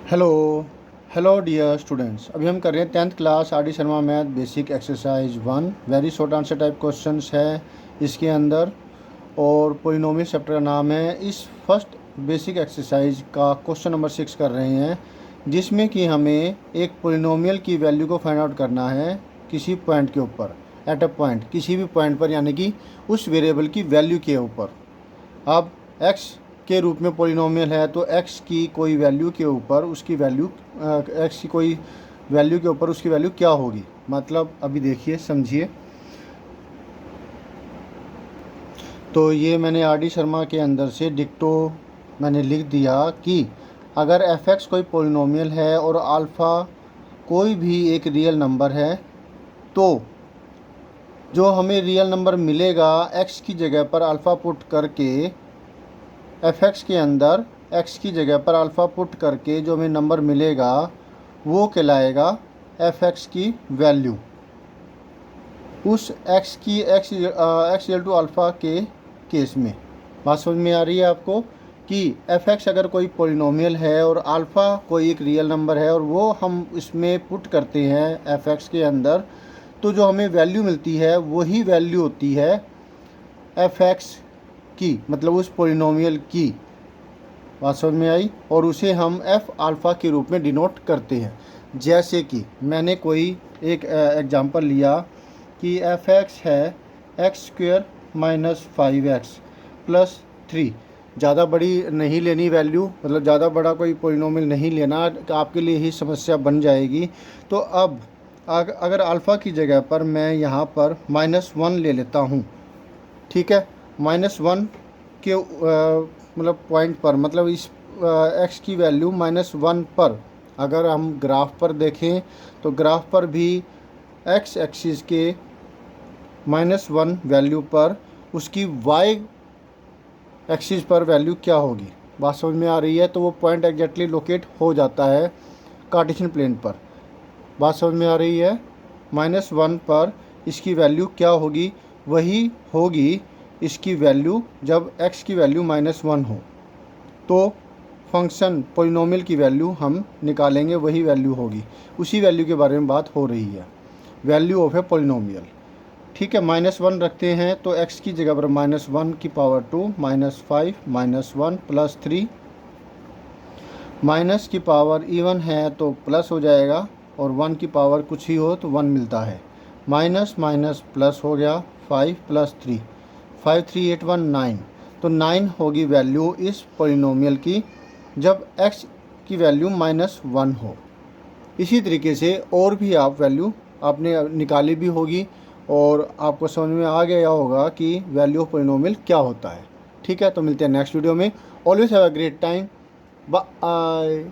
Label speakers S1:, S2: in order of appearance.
S1: Hello hello dear students, अभी हम कर रहे हैं 10th class R D Sharma math basic exercise 1। Very short answer type questions है इसके अंदर और पोलिनोमियल चैप्टर का नाम है। इस फर्स्ट बेसिक एक्सरसाइज का क्वेश्चन नंबर 6 कर रहे हैं, जिसमें कि हमें एक पोलिनोमियल की वैल्यू को फाइंड आउट करना है किसी पॉइंट के ऊपर, एट अ पॉइंट, किसी भी पॉइंट पर, यानी कि उस वेरिएबल की वैल्यू के ऊपर। अब x के रूप में पोलिनोमियल है तो x की कोई वैल्यू के ऊपर उसकी वैल्यू x की कोई वैल्यू के ऊपर उसकी वैल्यू क्या होगी। मतलब अभी देखिए, समझिए। तो ये मैंने आर डी शर्मा के अंदर से डिक्टो मैंने लिख दिया कि अगर f(x) कोई पोलिनोमियल है और अल्फ़ा कोई भी एक रियल नंबर है, तो जो हमें रियल नंबर मिलेगा x की जगह पर अल्फ़ा पुट करके, f(x) के अंदर x की जगह पर अल्फ़ा पुट करके जो हमें नंबर मिलेगा वो कहलाएगा f(x) की वैल्यू। उस x की x इक्वल टू अल्फ़ा के केस में बात समझ में आ रही है आपको कि f(x) अगर कोई पोलिनोमियल है और अल्फ़ा कोई एक रियल नंबर है और वो हम इसमें पुट करते हैं f(x) के अंदर, तो जो हमें वैल्यू मिलती है वही वैल्यू होती है f(x) की, मतलब उस पोलिनोमियल की। बात समझ में आई। और उसे हम f अल्फ़ा के रूप में डिनोट करते हैं। जैसे कि मैंने कोई एक एग्जांपल लिया कि f(x) है x² माइनस 5x प्लस 3। ज़्यादा बड़ी नहीं लेनी वैल्यू, मतलब ज़्यादा बड़ा कोई पोलिनोमियल नहीं लेना, आपके लिए ही समस्या बन जाएगी। तो अब अगर अल्फ़ा की जगह पर मैं यहाँ पर -1 ले लेता हूँ, ठीक है। -1 के मतलब पॉइंट पर, मतलब इस x की वैल्यू -1 पर अगर हम ग्राफ पर देखें तो ग्राफ पर भी x एक्सिस के -1 वैल्यू पर उसकी y एक्सिस पर वैल्यू क्या होगी। बात समझ में आ रही है। तो वो पॉइंट एग्जैक्टली लोकेट हो जाता है कार्टेशियन प्लेन पर। बात समझ में आ रही है। -1 पर इसकी वैल्यू क्या होगी, वही होगी इसकी वैल्यू जब x की वैल्यू -1 हो। तो फंक्शन पोलिनोमियल की वैल्यू हम निकालेंगे, वही वैल्यू होगी। उसी वैल्यू के बारे में बात हो रही है, वैल्यू ऑफ ए पोलिनोमियल। ठीक है, -1 रखते हैं तो x की जगह पर -1 की पावर 2 -5 -1 प्लस 3, माइनस की पावर इवन है तो प्लस हो जाएगा और 1 की पावर कुछ ही हो तो 1 मिलता है। माइनस माइनस प्लस हो गया, 5 प्लस 3, 5 3 8 1 9। तो 9 होगी वैल्यू इस पोलिनोमियल की जब x की वैल्यू -1 हो। इसी तरीके से और भी आप वैल्यू आपने निकाली भी होगी और आपको समझ में आ गया होगा कि वैल्यू ऑफ पोलिनोमियल क्या होता है। ठीक है, तो मिलते हैं नेक्स्ट वीडियो में। Always have a great time. Bye.